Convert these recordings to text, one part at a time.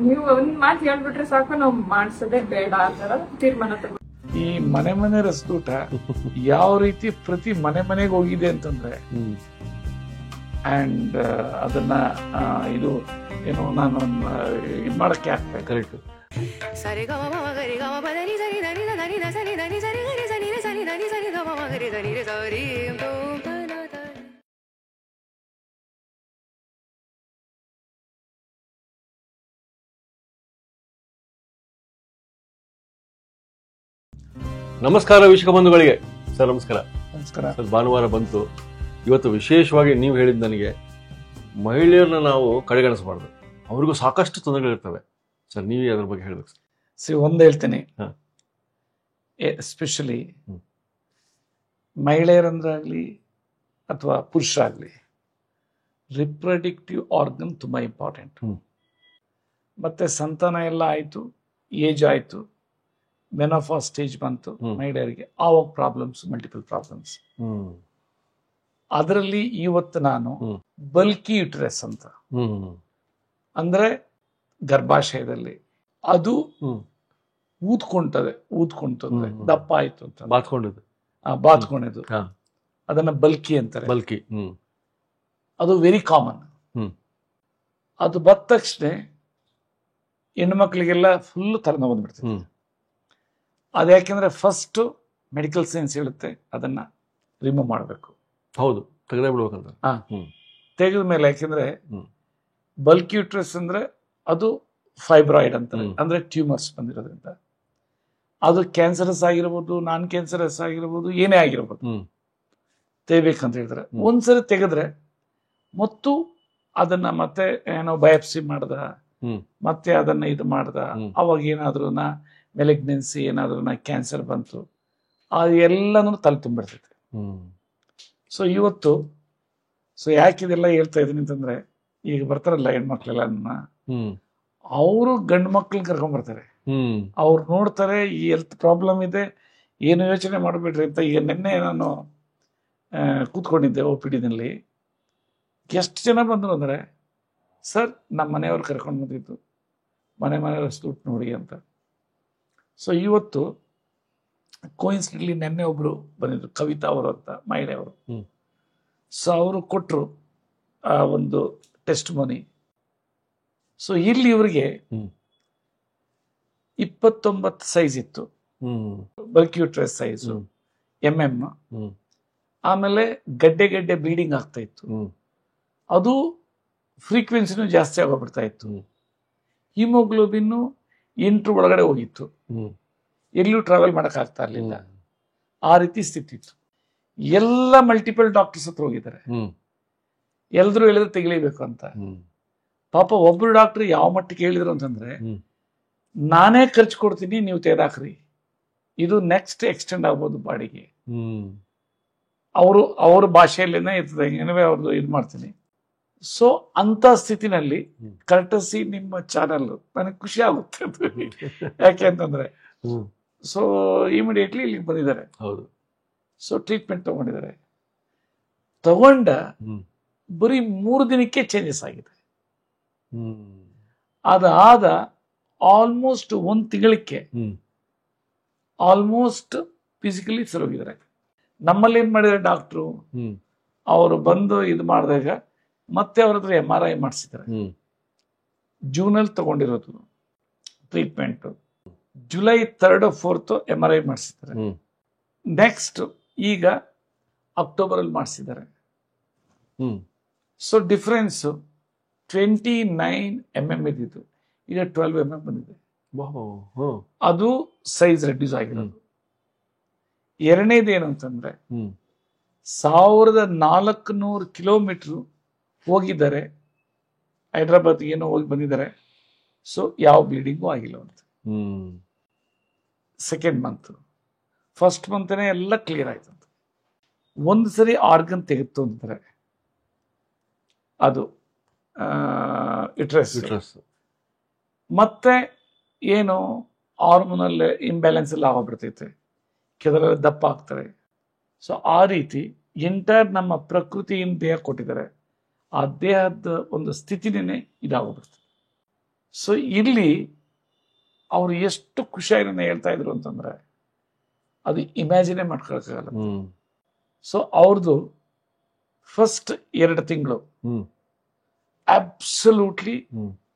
ನೀವು ಒಂದ್ ಮಾತು ಹೇಳ್ಬಿಟ್ರೆ ಸಾಕು, ನಾವು ಮಾಡ್ಸೋದೇ ಬೇಡ ಆ ತರ ತೀರ್ಮಾನ ತಗೋ. ಈ ಮನೆ ಮನೆ ರಸದೂಟ ಯಾವ ರೀತಿ ಪ್ರತಿ ಮನೆ ಮನೆಗೆ ಹೋಗಿದೆ ಅಂತಂದ್ರೆ, ಅಂಡ್ ಅದನ್ನ ಇದು ಏನು ನಾನು ಇದು ಮಾಡಕ್ಕೆ ಆಗ್ತಾ ಕರೆಕ್ಟ್. ನಮಸ್ಕಾರ ವೀಕ್ಷಕ ಬಂಧುಗಳಿಗೆ. ಸರ್ ನಮಸ್ಕಾರ. ನಮಸ್ಕಾರ ಸರ್, ಭಾನುವಾರ ಬಂತು. ಇವತ್ತು ವಿಶೇಷವಾಗಿ ನೀವು ಹೇಳಿದ ನನಗೆ ಮಹಿಳೆಯರನ್ನ ನಾವು ಕಡೆಗಣಿಸಬಾರ್ದು, ಅವ್ರಿಗೂ ಸಾಕಷ್ಟು ತೊಂದರೆಗಳಿರ್ತವೆ. ಸರ್, ನೀವೇ ಅದ್ರ ಬಗ್ಗೆ ಹೇಳ್ಬೇಕು ಸರ್. ಒಂದು ಹೇಳ್ತೀನಿ, ಎಸ್ಪೆಷಲಿ ಮಹಿಳೆಯರಂದ್ರಾಗ್ಲಿ ಅಥವಾ ಪುರುಷರಾಗ್ಲಿ, ರಿಪ್ರೊಡಕ್ಟಿವ್ ಆರ್ಗನ್ ತುಂಬಾ ಇಂಪಾರ್ಟೆಂಟ್. ಮತ್ತೆ ಸಂತಾನ ಎಲ್ಲ ಆಯ್ತು, ಏಜ್ ಆಯ್ತು, ಮೆನೋಪಾಸ್ ಸ್ಟೇಜ್ ಬಂತು ಮಹಿಳೆಯರಿಗೆ, ಆವಾಗ ಪ್ರಾಬ್ಲಮ್ಸ್, ಮಲ್ಟಿಪಲ್ ಪ್ರಾಬ್ಲಮ್ಸ್. ಅದರಲ್ಲಿ ಇವತ್ತು ನಾನು ಬಲ್ಕಿ ಯುಟರಸ್ ಅಂತ, ಅಂದ್ರೆ ಗರ್ಭಾಶಯದಲ್ಲಿ ಅದು ಊದ್ಕೊಂತದೆ ದಪ್ಪ ಆಯ್ತು ಅಂತ, ಬಾತ್ಕೊಂಡಿದ್ದು ಅದನ್ನ ಬಲ್ಕಿ ಅಂತಾರೆ. ಬಲ್ಕಿ ಅದು ವೆರಿ ಕಾಮನ್. ಅದು ಬಂದ ತಕ್ಷಣ ಹೆಣ್ಮಕ್ಳಿಗೆಲ್ಲ ಫುಲ್ ತಲೆನೋವು ಬಂದ್ಬಿಡ್ತದೆ. ಅದ್ಯಾಕೆಂದ್ರೆ ಫಸ್ಟ್ ಮೆಡಿಕಲ್ ಸೈನ್ಸ್ ಹೇಳುತ್ತೆ ಅದನ್ನ ರಿಮೂವ್ ಮಾಡಬೇಕು. ಹೌದು, ತೆಗೆದೇ ಬಿಡ್ಬೇಕಂತ. ತೆಗೆದ ಮೇಲೆ, ಯಾಕೆಂದ್ರೆ ಬಲ್ಕಿ ಯುಟ್ರಸ್ ಅಂದ್ರೆ ಅದು ಫೈಬ್ರಾಯ್ಡ್ ಅಂತಾರೆ, ಅಂದ್ರೆ ಟ್ಯೂಮರ್ಸ್ ಬಂದಿರೋದ್ರಿಂದ. ಅದು ಕ್ಯಾನ್ಸರಸ್ ಆಗಿರ್ಬೋದು, ನಾನ್ ಕ್ಯಾನ್ಸರಸ್ ಆಗಿರ್ಬೋದು, ಏನೇ ಆಗಿರ್ಬೋದು, ತೆಗಿಬೇಕಂತ ಹೇಳಿದ್ರೆ ಒಂದ್ಸರಿ ತೆಗೆದ್ರೆ ಮತ್ತು ಅದನ್ನ ಮತ್ತೆ ಏನೋ ಬಯಾಪ್ಸಿ ಮಾಡ್ದ, ಮತ್ತೆ ಅದನ್ನ ಇದು ಮಾಡ್ದ, ಅವಾಗ ಏನಾದ್ರು ಮೆಲಿಗ್ನೆನ್ಸಿ ಏನಾದ್ರು ಕ್ಯಾನ್ಸರ್ ಬಂತು, ಅದು ಎಲ್ಲನೂ ತಲೆ ತುಂಬಿಡ್ತೈತೆ. ಸೊ ಇವತ್ತು ಯಾಕಿದೆಲ್ಲ ಹೇಳ್ತಾ ಇದೀನಿ ಅಂತಂದ್ರೆ, ಈಗ ಬರ್ತಾರಲ್ಲ ಹೆಣ್ಮಕ್ಳೆಲ್ಲ, ಅವರು ಗಂಡು ಮಕ್ಳನ್ನ ಕರ್ಕೊಂಡ್ ಬರ್ತಾರೆ. ಅವ್ರು ನೋಡ್ತಾರೆ ಈ ಹೆಲ್ತ್ ಪ್ರಾಬ್ಲಮ್ ಇದೆ, ಏನು ಯೋಚನೆ ಮಾಡಬೇಡ್ರಿ ಅಂತ. ಈಗ ನಿನ್ನೆ ನಾನು ಕೂತ್ಕೊಂಡಿದ್ದೆ OPD-ನಲ್ಲಿ, ಎಷ್ಟು ಜನ ಬಂದ್ರು ಅಂದ್ರೆ, ಸರ್ ನಮ್ಮ ಮನೆಯವ್ರು ಕರ್ಕೊಂಡು ಬಂದಿದ್ದು, ಮನೆ ದುಡ್ಡು ನೋಡಿ ಅಂತ. ಸೊ ಇವತ್ತು ಕೋಇನ್ಸಿಡೆಂಟ್ಲಿ ನೆನ್ನೆ ಒಬ್ರು ಬಂದಿದ್ರು, ಕವಿತಾ ಅವರು ಅಂತ, ಮಹಿಳೆಯವರು. ಸೊ ಅವರು ಕೊಟ್ಟರು ಒಂದು ಟೆಸ್ಟ್ ಮನಿ. ಸೊ ಇಲ್ಲಿ ಇವರಿಗೆ 29 ಸೈಜ್ ಇತ್ತು, ಬಲ್ಕಿ ಯುಟ್ರಸ್ ಸೈಜು, MM. ಆಮೇಲೆ ಗಡ್ಡೆ ಬ್ಲೀಡಿಂಗ್ ಆಗ್ತಾ ಇತ್ತು, ಅದು ಫ್ರೀಕ್ವೆನ್ಸಿನೂ ಜಾಸ್ತಿ ಆಗೋಗ್ಬಿಡ್ತಾ ಇತ್ತು. ಹಿಮೋಗ್ಲೋಬಿನ್ 8 ಒಳಗಡೆ ಹೋಗಿತ್ತು, ಎಲ್ಲೂ ಟ್ರಾವೆಲ್ ಮಾಡಕ್ ಆಗ್ತಾ ಇರ್ಲಿಲ್ಲ, ಆ ರೀತಿ ಸ್ಥಿತಿ ಇತ್ತು. ಎಲ್ಲ ಮಲ್ಟಿಪಲ್ ಡಾಕ್ಟರ್ಸ್ ಹತ್ರ ಹೋಗಿದ್ದಾರೆ, ಎಲ್ರು ಹೇಳಿದ್ರೆ ತೆಗಿಲೇಬೇಕು ಅಂತ. ಪಾಪ ಒಬ್ರು ಡಾಕ್ಟರ್ ಯಾವ ಮಟ್ಟಿಗೆ ಹೇಳಿದ್ರು ಅಂತಂದ್ರೆ, ನಾನೇ ಖರ್ಚು ಕೊಡ್ತೀನಿ, ನೀವು ತೆಗೆದಾಕ್ರಿ, ಇದು ನೆಕ್ಸ್ಟ್ ಎಕ್ಸ್ಟೆಂಡ್ ಆಗ್ಬೋದು ಬಾಡಿಗೆ. ಅವ್ರ ಭಾಷೆಯಲ್ಲೇನೆ ಇರ್ತದೆ, ಏನವೇ ಅವ್ರದ್ದು ಇದು ಮಾಡ್ತೀನಿ. ಸೊ ಅಂತ ಸ್ಥಿತಿನಲ್ಲಿ ಕರ್ಟಸಿ ನಿಮ್ಮ ಚಾನಲ್ ನನಗೆ ಖುಷಿ ಆಗುತ್ತೆ. ಯಾಕೆ ಅಂತಂದ್ರೆ, ಸೊ ಇಮಿಡಿಯೇಟ್ಲಿ ಇಲ್ಲಿಗೆ ಬಂದಿದ್ದಾರೆ. ಹೌದು. ಸೊ ಟ್ರೀಟ್ಮೆಂಟ್ ತಗೊಂಡಿದ್ದಾರೆ. ತಗೊಂಡ ಬರೀ 3 ದಿನಕ್ಕೆ ಚೇಂಜಸ್ ಆಗಿದೆ. ಅದಾದ ಆಲ್ಮೋಸ್ಟ್ 1 ತಿಂಗಳಿಗೆ ಆಲ್ಮೋಸ್ಟ್ ಫಿಸಿಕಲಿ ಸರೋಗಿದ್ದಾರೆ. ನಮ್ಮಲ್ಲಿ ಏನ್ ಮಾಡಿದ್ದಾರೆ ಡಾಕ್ಟ್ರು, ಅವರು ಬಂದು ಇದು ಮಾಡಿದಾಗ ಮತ್ತೆ ಅವ್ರ ಹತ್ರ MRI ಮಾಡಿಸಿದ್ದಾರೆ. ಜೂನಲ್ಲಿ ತಗೊಂಡಿರೋದು treatment, July 3rd or 4th MRI ಮಾಡಿಸಿದ್ದಾರೆ. ನೆಕ್ಸ್ಟ್ ಈಗ ಅಕ್ಟೋಬರ್ ಅಲ್ಲಿ ಮಾಡಿಸಿದ್ದಾರೆ. ಸೊ ಡಿಫರೆನ್ಸ್ 29 mm ಇದ್ದಿದ್ದು ಈಗ 12 mm ಬಂದಿದೆ. ಅದು ಸೈಜ್ ರೆಡ್ಯೂಸ್ ಆಗಿರೋದು. ಎರಡನೇದೇನು ಅಂತಂದ್ರೆ, 1400 ಕಿಲೋಮೀಟರ್ ಹೋಗಿದ್ದಾರೆ, ಹೈದ್ರಾಬಾದ್ ಏನೋ ಹೋಗಿ ಬಂದಿದ್ದಾರೆ. ಸೊ ಯಾವ ಬ್ಲೀಡಿಂಗು ಆಗಿಲ್ಲ ಅಂತ. ಸೆಕೆಂಡ್ ಮಂತ್, ಫಸ್ಟ್ ಮಂತ್ನೇ ಎಲ್ಲ ಕ್ಲಿಯರ್ ಆಯ್ತಂತ. ಒಂದು ಸರಿ ಆರ್ಗನ್ ತೆಗೆದು ಅಂತಾರೆ, ಅದು ಯುಟ್ರಸ್. ಮತ್ತೆ ಏನು ಹಾರ್ಮೋನಲ್ ಇಂಬ್ಯಾಲೆನ್ಸ್ ಎಲ್ಲ ಆಗೋಗ್ಬಿಡ್ತೈತೆ, ಕೆಲವರೆಲ್ಲ ದಪ್ಪ ಆಗ್ತಾರೆ. ಸೊ ಆ ರೀತಿ ಎಂಟೈರ್ ನಮ್ಮ ಪ್ರಕೃತಿಯಿಂದ ದೇಹ ಕೊಟ್ಟಿದ್ದಾರೆ, ಆ ದೇಹದ ಒಂದು ಸ್ಥಿತಿನೇ ಇದಾಗೋಗ್ಬಿಡ್ತದೆ. ಸೊ ಇಲ್ಲಿ ಅವರು ಎಷ್ಟು ಖುಷಿಯಾಗಿ ನನ್ನ ಹೇಳ್ತಾ ಇದ್ರು ಅಂತಂದ್ರೆ ಅದು ಇಮ್ಯಾಜಿನೇ ಮಾಡ್ಕೊಳಕ್ಕಾಗಲ್ಲ. ಸೊ ಅವ್ರದ್ದು ಫಸ್ಟ್ 2 ತಿಂಗಳು ಅಬ್ಸಲ್ಯೂಟ್ಲಿ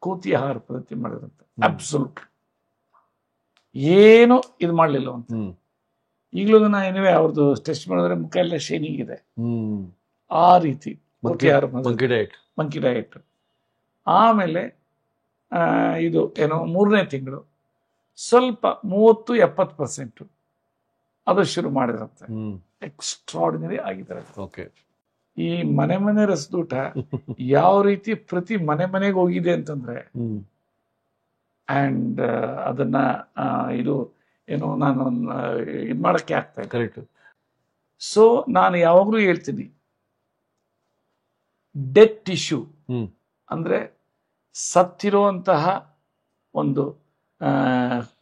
ಕೂತಿ ಆಹಾರ ಪದ್ಧತಿ ಮಾಡಿದಂತೆ, ಅಬ್ಸಲ್ಯೂಟ್ಲಿ ಏನು ಇದು ಮಾಡ್ಲಿಲ್ಲ ಅಂತ. ಈಗಲೂ ನಾ ಏನಿವೆ ಅವ್ರದ್ದು ಟೆಸ್ಟ್ ಮಾಡಿದ್ರೆ ಮುಖ ಎಲ್ಲ ಶೈನಿಂಗ್ ಇದೆ, ಆ ರೀತಿ ಕೂತಿ ಆಹಾರ ಮಂಕಿ ಡಯಟ್. ಆಮೇಲೆ ಇದು ಏನೋ 3ನೇ ತಿಂಗಳು ಸ್ವಲ್ಪ 30-70% ಅದು ಶುರು ಮಾಡಿದ್ರಂತೆ. ಎಕ್ಸ್ಟ್ರಾರ್ಡಿನರಿ ಆಗಿದ್ದಾರೆ. ಈ ಮನೆ ರಸದೂಟ ಯಾವ ರೀತಿ ಪ್ರತಿ ಮನೆಗೆ ಹೋಗಿದೆ ಅಂತಂದ್ರೆ, ಅಂಡ್ ಅದನ್ನ ಇದು ಏನೋ ನಾನು ಇದು ಮಾಡಕ್ಕೆ ಆಗ್ತಾ ಇದೆ. ಕರೆಕ್ಟ್. ಸೊ ನಾನು ಯಾವಾಗ್ಲೂ ಹೇಳ್ತೀನಿ, ಡೆಡ್ ಟಿಶ್ಯೂ ಅಂದ್ರೆ ಸತ್ತಿರುವಂತಹ ಒಂದು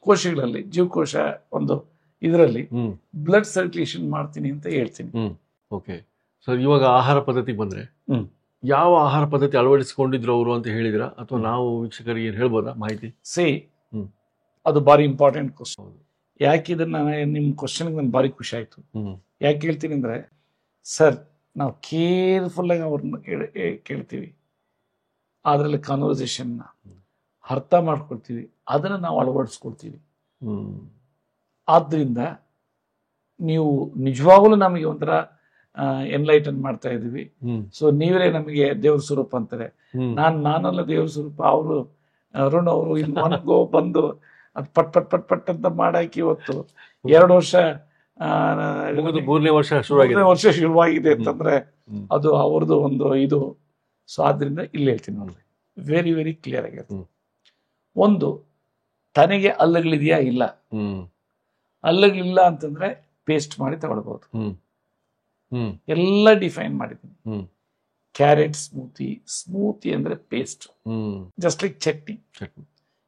ಕೋಶಗಳಲ್ಲಿ, ಜೀವಕೋಶ ಒಂದು ಇದರಲ್ಲಿ ಬ್ಲಡ್ ಸರ್ಕ್ಯುಲೇಷನ್ ಮಾಡ್ತೀನಿ ಅಂತ ಹೇಳ್ತೀನಿ. ಓಕೆ ಸರ್, ಇವಾಗ ಆಹಾರ ಪದ್ಧತಿಗೆ ಬಂದ್ರೆ ಯಾವ ಆಹಾರ ಪದ್ಧತಿ ಅಳವಡಿಸಿಕೊಂಡಿದ್ರು ಅವರು ಅಂತ ಹೇಳಿದ್ರ, ಅಥವಾ ನಾವು ವೀಕ್ಷಕರಿಗೆ ಏನು ಹೇಳ್ಬೋದಾ ಮಾಹಿತಿ? ಅದು ಭಾರಿ ಇಂಪಾರ್ಟೆಂಟ್ ಕ್ವಶನ್. ಯಾಕೆ ಇದನ್ನ ನಿಮ್ಮ ಕ್ವಶನ್ಗೆ ನನ್ಗೆ ಭಾರಿ ಖುಷಿ ಆಯ್ತು. ಯಾಕೆ ಹೇಳ್ತೀನಿ ಅಂದ್ರೆ, ಸರ್ ನಾವು ಕೇರ್ಫುಲ್ ಆಗಿ ಅವ್ರನ್ನ ಕೇಳ್ತೀವಿ, ಅದರಲ್ಲಿ ಕಾನ್ವರ್ಸೇಷನ್ನ ಅರ್ಥ ಮಾಡ್ಕೊಳ್ತೀವಿ, ಅದನ್ನ ನಾವು ಅಳವಡಿಸ್ಕೊಳ್ತೀವಿ. ಆದ್ರಿಂದ ನೀವು ನಿಜವಾಗ್ಲೂ ನಮಗೆ ಒಂಥರ ಎನ್ಲೈಟನ್ ಮಾಡ್ತಾ ಇದೀವಿ. ಸೊ ನೀವೇ ನಮಗೆ ದೇವ್ರ ಸ್ವರೂಪ ಅಂತಾರೆ. ನಾನಲ್ಲ ದೇವ್ರ ಸ್ವರೂಪ. ಅವರು ಅರುಣ್ ಅವರು ಇಲ್ಲಿ ಮನಗೋ ಬಂದು ಅದು ಪಟ್ ಅಂತ ಮಾಡಾಕಿ ಇವತ್ತು 2 ವರ್ಷ 3ನೇ ವರ್ಷ ಶುರುವಾಗಿದೆ ಅಂತಂದ್ರೆ ಅದು ಅವ್ರದ್ದು ಒಂದು ಇದು. ಸೊ ಆದ್ರಿಂದ ಇಲ್ಲಿ ಹೇಳ್ತೀನಿ ನೋಡ್ರಿ, ವೆರಿ ವೆರಿ ಕ್ಲಿಯರ್ ಆಗಿರುತ್ತೆ. ಒಂದು, ತನಗೆ ಹಲ್ಲುಗಳಿದೆಯಾ ಇಲ್ಲ, ಹಲ್ಲುಗಳಿಲ್ಲ ಅಂತಂದ್ರೆ ಪೇಸ್ಟ್ ಮಾಡಿ ತಗೊಳ್ಬಹುದು. ಎಲ್ಲ ಡಿಫೈನ್ ಮಾಡಿದ್ದೀನಿ. ಕ್ಯಾರೆಟ್ ಸ್ಮೂತಿ ಅಂದ್ರೆ ಪೇಸ್ಟ್, ಜಸ್ಟ್ ಲೈಕ್ ಚಟ್ನಿ.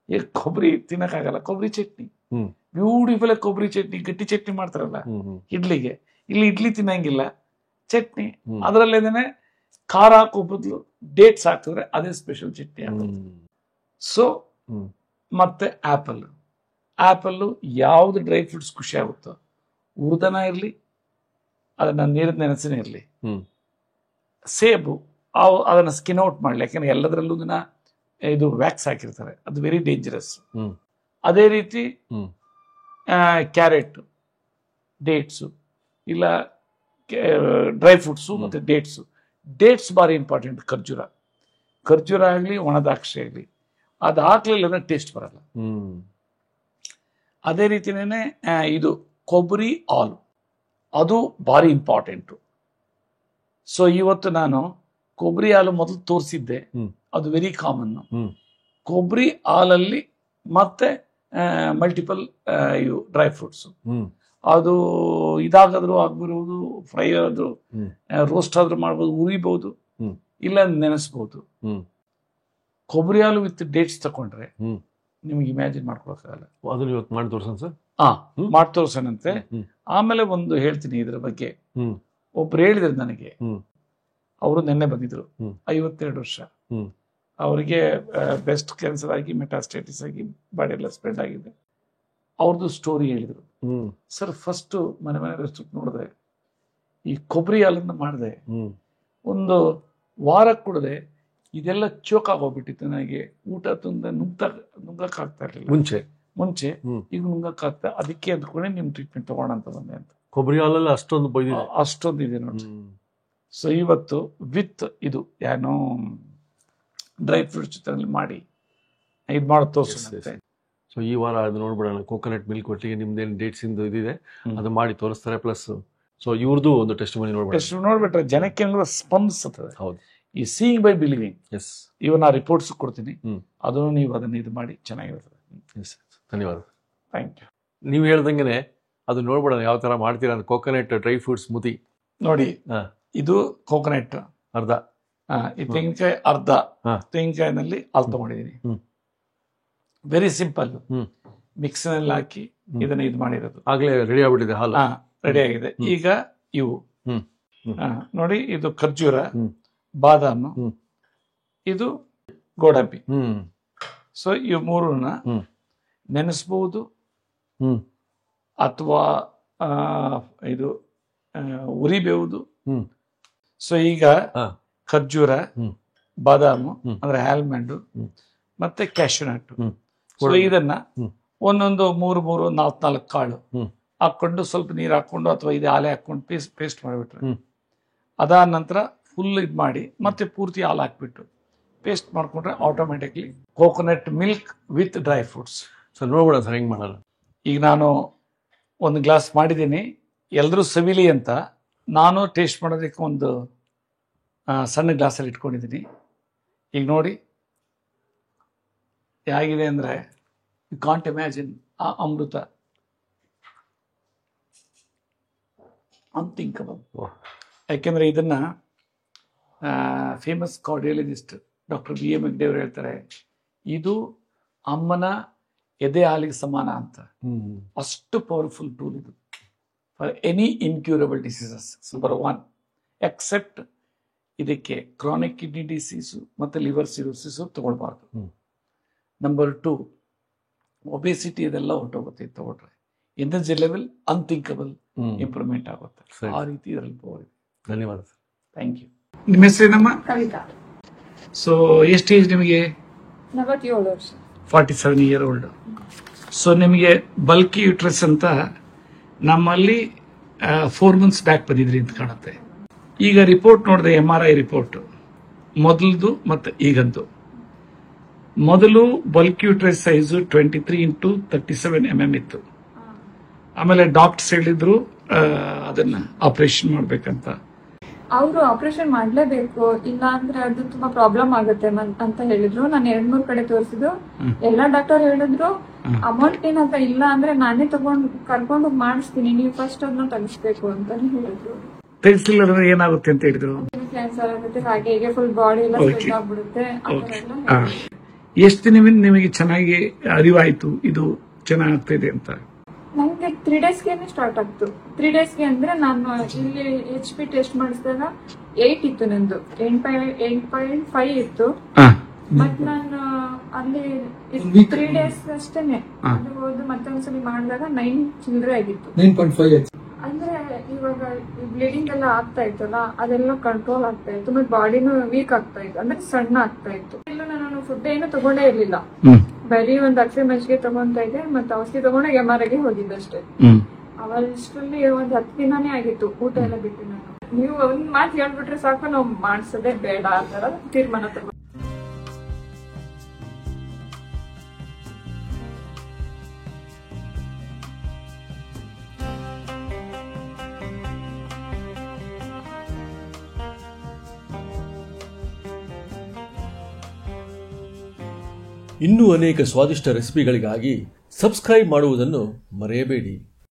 ಈಗ ಕೊಬ್ಬರಿ ತಿನ್ನಕ್ಕಾಗಲ್ಲ, ಕೊಬ್ಬರಿ ಚಟ್ನಿ ಬ್ಯೂಟಿಫುಲ್ ಕೊಬ್ಬರಿ ಚಟ್ನಿ, ಗಟ್ಟಿ ಚಟ್ನಿ ಮಾಡ್ತಾರಲ್ಲ ಇಡ್ಲಿಗೆ, ಇಲ್ಲಿ ಇಡ್ಲಿ ತಿನ್ನಂಗಿಲ್ಲ, ಚಟ್ನಿ. ಅದರಲ್ಲೇನೆ ಖಾರ ಹಾಕೋ ಬದಲು ಡೇಟ್ಸ್ ಹಾಕಿದ್ರೆ ಅದೇ ಸ್ಪೆಷಲ್ ಚಟ್ನಿ ಆಗುತ್ತೆ. ಸೊ ಮತ್ತೆ ಆಪಲ್ ಯಾವ್ದು ಡ್ರೈ ಫ್ರೂಟ್ಸ್ ಖುಷಿ ಆಗುತ್ತೋ, ಉರ್ದನ ಇರ್ಲಿ, ಅದನ್ನ ನೀರಿನ ನೆನೆಸಿನೇ ಇರಲಿ. ಸೇಬು ಅದನ್ನ ಸ್ಕಿನ್ ಔಟ್ ಮಾಡಲಿ, ಯಾಕಂದ್ರೆ ಎಲ್ಲದರಲ್ಲೂ ಇದು ವ್ಯಾಕ್ಸ್ ಹಾಕಿರ್ತಾರೆ, ಅದು ವೆರಿ ಡೇಂಜರಸ್. ಅದೇ ರೀತಿ ಕ್ಯಾರೆಟ್, ಡೇಟ್ಸು, ಇಲ್ಲ ಡ್ರೈ ಫ್ರೂಟ್ಸು ಮತ್ತೆ ಡೇಟ್ಸ್ ಭಾರಿ ಇಂಪಾರ್ಟೆಂಟ್. ಖರ್ಜೂರ ಆಗಲಿ, ಒಣದ್ರಾಕ್ಷಿ ಆಗಲಿ, ಅದು ಹಾಕ್ಲಿಲ್ಲ ಅಂದ್ರೆ ಟೇಸ್ಟ್ ಬರಲ್ಲ. ಅದೇ ರೀತಿನೇ ಇದು ಕೊಬ್ಬರಿ ಹಾಲು, ಅದು ಭಾರಿ ಇಂಪಾರ್ಟೆಂಟು. ಸೊ ಇವತ್ತು ನಾನು ಕೊಬ್ಬರಿ ಹಾಲು ಮೊದಲು ತೋರಿಸಿದ್ದೆ, ಅದು ವೆರಿ ಕಾಮನ್. ಕೊಬ್ಬರಿ ಹಾಲಲ್ಲಿ ಮತ್ತೆ ಮಲ್ಟಿಪಲ್ ಇವು ಡ್ರೈ ಫ್ರೂಟ್ಸ್, ಅದು ಇದಾಗಾದ್ರೂ ಆಗ್ಬಿರೋದು, ಫ್ರೈ ಆದ್ರೂ, ರೋಸ್ಟ್ ಆದ್ರೂ ಮಾಡ್ಬೋದು, ಉರಿಬಹುದು, ಇಲ್ಲ ನೆನೆಸ್ಬಹುದು. ಕೊಬ್ಬರಿ ಹಾಲು ವಿತ್ ಡೇಟ್ಸ್ ತಕೊಂಡ್ರೆ ನಿಮ್ಗೆ ಇಮ್ಯಾಜಿನ್ ಮಾಡ್ಕೊಳಕ್ಕಾಗಲ್ಲ. ಅದನ್ನ ಇವತ್ತು ಮಾಡಿ ತೋರ್ಸೋಣ ಸರ್. ಮಾಡಿ ತೋರ್ಸೋಣಂತೆ. ಆಮೇಲೆ ಒಂದು ಹೇಳ್ತೀನಿ ಇದ್ರ ಬಗ್ಗೆ. ಒಬ್ರು ಹೇಳಿದ್ರು ನನಗೆ, ಅವರು ನಿನ್ನೆ ಬಂದಿದ್ರು, 52 ವರ್ಷ, ಅವರಿಗೆ ಬೆಸ್ಟ್ ಕ್ಯಾನ್ಸರ್ ಆಗಿ ಮೆಟಾಸ್ಟೈಟಿಸ್ ಆಗಿ ಬಾಡಿ ಎಲ್ಲ ಸ್ಪ್ರೆಡ್ ಆಗಿದೆ. ಅವ್ರದ್ದು ಸ್ಟೋರಿ ಹೇಳಿದ್ರು. ಸರ್ ಫಸ್ಟ್ ಮನೆ ನೋಡಿದೆ, ಈ ಕೊಬ್ಬರಿ ಹಾಲನ್ನ ಮಾಡಿದೆ, ಒಂದು ವಾರ ಕುಡದೆ ಇದೆಲ್ಲ ಚೋಕ್ ಆಗೋಗ್ಬಿಟ್ಟಿತ್ತು ನನಗೆ. ಊಟ ನುಂಗಕ್ ಆಗ್ತಾ ಇರ್ಲಿಲ್ಲ ಮುಂಚೆ, ಈಗ ನುಂಗಕ್ ಆಗ್ತಾ. ಅದಕ್ಕೆ ಅಂದ್ಕೊಂಡೆ ನಿಮ್ ಟ್ರೀಟ್ಮೆಂಟ್ ತಗೋಣ ಅಂತ ಬಂದೆ ಅಂತ. ಕೊಬ್ಬರಿ ಹಾಲಲ್ಲಿ ಅಷ್ಟೊಂದು ಇದೆ ನೋಡಿ. ಸೊ ಇವತ್ತು ವಿತ್ ಇದು ಏನೋ ಡ್ರೈ ಫ್ರೂಟ್ಸ್ ಜೊತೆ ಮಾಡಿ ಇದು ಮಾಡೋದು ತೋರಿಸುತ್ತೆ. ಸೊ ಈ ವಾರ ಅದು ನೋಡ್ಬಿಡೋಣ. ಕೋಕೋನಟ್ ಮಿಲ್ಕ್ ಒಟ್ಟಿಗೆ ನಿಮ್ದೇನು ಡೇಟ್ಸ್ ಇಂದು ಇದಿದೆ ಅದು ಮಾಡಿ ತೋರಿಸ್ತಾರೆ. ಪ್ಲಸ್ ಸೊ ಇವ್ರದ್ದು ಒಂದು ಟೆಸ್ಟ್ ಮನಿ ನೋಡ್ಬಿಟ್ರೆ ಜನಕ್ಕೆ ಸ್ಪಂದಿಸುತ್ತದೆ. ಹೌದು, ಈ ಸೀಯಿಂಗ್ ಬೈ ಬಿಲೀವಿಂಗ್. ಇವ್ ನಾ ರಿಪೋರ್ಟ್ಸ್ ಕೊಡ್ತೀನಿ, ಅದನ್ನು ನೀವು ಅದನ್ನ ಇದು ಮಾಡಿ ಚೆನ್ನಾಗಿರ್ತದೆ. ಧನ್ಯವಾದ. Thank you. ನೀವು ಹೇಳ್ದಂಗೆ ಅದು ನೋಡ್ಬಿಡೋಣ ಯಾವ ತರ ಮಾಡ್ತೀರಾ ಅಂತ. ಕೋಕೋನಟ್ ಡ್ರೈ ಫ್ರೂಟ್ಸ್ ಸ್ಮೂತಿ ನೋಡಿ, ಇದು ಕೋಕೋನಟ್ ಅರ್ಧ, ಈ ತೆಂಗಿನಕಾಯಿ ಅರ್ಧ, ತೆಂಗಿನಕಾಯಿನಲ್ಲಿ ಹಾಲು ತಗೊಂಡಿದ್ದೀನಿ. ವೆರಿ ಸಿಂಪಲ್, ಮಿಕ್ಸಿನಲ್ಲಿ ಹಾಕಿ ಇದನ್ನ ಇದು ಮಾಡಿರೋದು. ಆಗ್ಲೇ ರೆಡಿ ಆಗ್ಬಿಟ್ಟಿದೆ ಹಾಲು, ರೆಡಿ ಆಗಿದೆ. ಈಗ ಇವು ನೋಡಿ, ಇದು ಖರ್ಜೂರ, ಬಾದಾಮು, ಇದು ಗೋಡಂಬಿ. ಸೊ ಇವು ಮೂರನ್ನ ನೆನೆಸ್ಬಹುದು ಅಥವಾ ಇದು ಉರಿಬಹುದು. ಸೊ ಈಗ ಖರ್ಜೂರ, ಬಾದಾಮು ಅಂದ್ರೆ ಆಲ್ಮಂಡ್ ಮತ್ತೆ ಕ್ಯಾಶ್ಯೂನಟ್. ಸೊ ಇದನ್ನ ಒಂದೊಂದು 3-4 ಕಾಳು ಹಾಕೊಂಡು ಸ್ವಲ್ಪ ನೀರು ಹಾಕೊಂಡು ಅಥವಾ ಇದು ಹಾಲೆ ಹಾಕೊಂಡು ಪೇಸ್ಟ್ ಮಾಡಿಬಿಟ್ರೆ, ಅದಾದ ನಂತರ ಫುಲ್ ಇದು ಮಾಡಿ ಮತ್ತೆ ಪೂರ್ತಿ ಹಾಲು ಹಾಕ್ಬಿಟ್ಟು ಪೇಸ್ಟ್ ಮಾಡ್ಕೊಂಡ್ರೆ automatically coconut milk with dry fruits. Sir ನೋಡ್ಬೇಡ ಸರ್ ಹೆಂಗೆ ಮಾಡಲ್ಲ. ಈಗ ನಾನು ಒಂದು ಗ್ಲಾಸ್ ಮಾಡಿದ್ದೀನಿ, ಎಲ್ಲರೂ ಸವಿಲಿ ಅಂತ ನಾನು ಟೇಸ್ಟ್ ಮಾಡೋದಕ್ಕೆ ಒಂದು ಸಣ್ಣ ಗ್ಲಾಸಲ್ಲಿ ಇಟ್ಕೊಂಡಿದ್ದೀನಿ. ಈಗ ನೋಡಿ ಹೇಗಿದೆ ಅಂದರೆ ಯು ಕಾಂಟ್ ಇಮ್ಯಾಜಿನ್ ಆ ಅಮೃತ, ಅನ್ಥಿಂಕಬಲ್. ಯಾಕೆಂದರೆ ಇದನ್ನು famous cardiologist doctor B M ವೆಂಕಟೇವರು ಹೇಳ್ತಾರೆ, ಇದು ಅಮ್ಮನ ಎದೆ ಹಾಲಿಗೆ ಸಮಾನ ಅಂತ. ಅಷ್ಟು ಪವರ್ಫುಲ್ ಟೂಲ್ ಇದು for any incurable diseases. Number 1 except ಇದಕ್ಕೆ ಕ್ರಾನಿಕ್ ಕಿಡ್ನಿ ಡಿಸೀಸು ಮತ್ತು ಲಿವರ್ ಸಿರೋಸಿಸು ತಗೊಳ್ಬಾರ್ದು. ನಂಬರ್ 2 ಒಬೆಸಿಟಿ ಇದೆಲ್ಲ ಹೊರಟೋಗುತ್ತೆ ತಗೊಂಡ್ರೆ. ಎನರ್ಜಿ ಲೆವೆಲ್ ಅನ್ಥಿಂಕಬಲ್ ಇಂಪ್ರೂವ್ಮೆಂಟ್ ಆಗುತ್ತೆ. ಆ ರೀತಿ ಇದರಲ್ಲಿ ಪವರ್ ಇದೆ. ಧನ್ಯವಾದ ಸರ್. Thank you. ನಿಮ್ಮ ಹೆಸರೇನಮ್ಮ? ಕವಿತಾ. ಸೊ ಎಷ್ಟು ಏಜ್ ನಿಮಗೆ? 47 ವರ್ಷ. 47 ಇಯರ್ ಓಲ್ಡ್. ಸೊ ನಿಮಗೆ ಬಲ್ಕಿ ಯೂಟ್ರಸ್ ಅಂತ ನಮ್ಮಲ್ಲಿ 4 months ಬ್ಯಾಕ್ ಬಂದಿದ್ರಿ ಅಂತ ಕಾಣುತ್ತೆ. ಈಗ ರಿಪೋರ್ಟ್ ನೋಡಿದೆ, MRI ರಿಪೋರ್ಟ್ ಮೊದಲದು ಮತ್ತೆ ಈಗಂದು. ಮೊದಲು bulky uterus size 23x37 mm ಇತ್ತು. ಆಮೇಲೆ ಡಾಕ್ಟರ್ಸ್ ಹೇಳಿದ್ರು ಅದನ್ನ ಆಪರೇಷನ್ ಮಾಡ್ಬೇಕಂತ. ಅವರು ಆಪರೇಷನ್ ಮಾಡ್ಲೇಬೇಕು, ಇಲ್ಲ ಅಂದ್ರೆ ಅದು ತುಂಬಾ ಪ್ರಾಬ್ಲಮ್ ಆಗುತ್ತೆ ಅಂತ ಹೇಳಿದ್ರು. ನಾನು 2-3 ಕಡೆ ತೋರಿಸಿದ್ರು, ಎಲ್ಲಾ ಡಾಕ್ಟರ್ ಹೇಳಿದ್ರು ಅಮೌಂಟ್ ಏನಂತ ಇಲ್ಲ ಅಂದ್ರೆ ನಾನೇ ಕರ್ಕೊಂಡು ಮಾಡಿಸ್ತೀನಿ, ನೀವು ಫಸ್ಟ್ ಅದನ್ನ ತೆಗಿಸ್ಬೇಕು ಅಂತಾನೆ ಹೇಳಿದ್ರು. ತೆಗಿಸ್ಲಿಲ್ಲ ಅಂದ್ರೆ ಏನಾಗುತ್ತೆ ಅಂತ ಹೇಳಿದ್ರು? ಕ್ಯಾನ್ಸರ್ ಆಗುತ್ತೆ, ಹಾಗೆ ಹೀಗೆ ಫುಲ್ ಬಾಡಿ ಎಲ್ಲ ಸ್ಪ್ರೆಡ್ ಆಗ್ಬಿಡುತ್ತೆ. ಎಷ್ಟು ದಿನದಿಂದ ನಿಮಗೆ ಚೆನ್ನಾಗಿ ಅರಿವಾಯ್ತು ಇದು ಚೆನ್ನಾಗ್ತಿದೆ ಅಂತ? ನಂಗೆ 3 daysಗೆ ಸ್ಟಾರ್ಟ್ ಆಗ್ತು. 3 daysಗೆ ಅಂದ್ರೆ ನಾನು ಇಲ್ಲಿ HP ಟೆಸ್ಟ್ ಮಾಡಿಸಿದಾಗ 8 ಇತ್ತು, ನಂದು 8.5 ಇತ್ತು. ಮತ್ ನಾನು ಅಲ್ಲಿ 3 days ಅಷ್ಟೇನೆ ಅದು ಹೋದು ಮತ್ತೊಂದ್ಸಲಿ ಮಾಡಿದಾಗ 9 ಚಿಲ್ಲರೆ ಆಗಿತ್ತು. 9.5 ಅಂದ್ರೆ ಇವಾಗ ಬ್ಲೀಡಿಂಗ್ ಎಲ್ಲ ಆಗ್ತಾ ಇತ್ತಲ್ಲ, ಅದೆಲ್ಲ ಕಂಟ್ರೋಲ್ ಆಗ್ತಾ ಇತ್ತು. ಮತ್ತೆ ಬಾಡಿನೂ ವೀಕ್ ಆಗ್ತಾ ಇತ್ತು, ಅಂದ್ರೆ ಸಣ್ಣ ಆಗ್ತಾ ಇತ್ತು. ಇಲ್ಲ ನಾನು ಫುಡ್ ಏನು ತಗೊಂಡೇ ಇರ್ಲಿಲ್ಲ, ಬರೀ ಒಂದ್ ಅಕ್ಷೆ ಮಜ್ಜಿಗೆ ತಗೊಂತಾ ಇದ್ದೆ, ಮತ್ತೆ ಔಷಧಿ ತಗೊಂಡಾಗ MRIಗೆ ಹೋಗಿದ್ದಷ್ಟೇ. ಅವಷ್ಟರಲ್ಲಿ ಒಂದ್ 10 ದಿನಾನೇ ಆಗಿತ್ತು ಊಟ ಎಲ್ಲ ಬಿಟ್ಟು. ನಾನು ನೀವು ಒಂದ್ ಮಾತು ಹೇಳ್ಬಿಟ್ರೆ ಸಾಕು, ನಾವು ಮಾಡ್ಸೋದೇ ಬೇಡ ಆ ತರ ತೀರ್ಮಾನ ತಗೊಂಡು. ಇನ್ನೂ ಅನೇಕ ಸ್ವಾದಿಷ್ಟ ರೆಸಿಪಿಗಳಿಗಾಗಿ ಸಬ್ಸ್ಕ್ರೈಬ್ ಮಾಡುವುದನ್ನು ಮರೆಯಬೇಡಿ.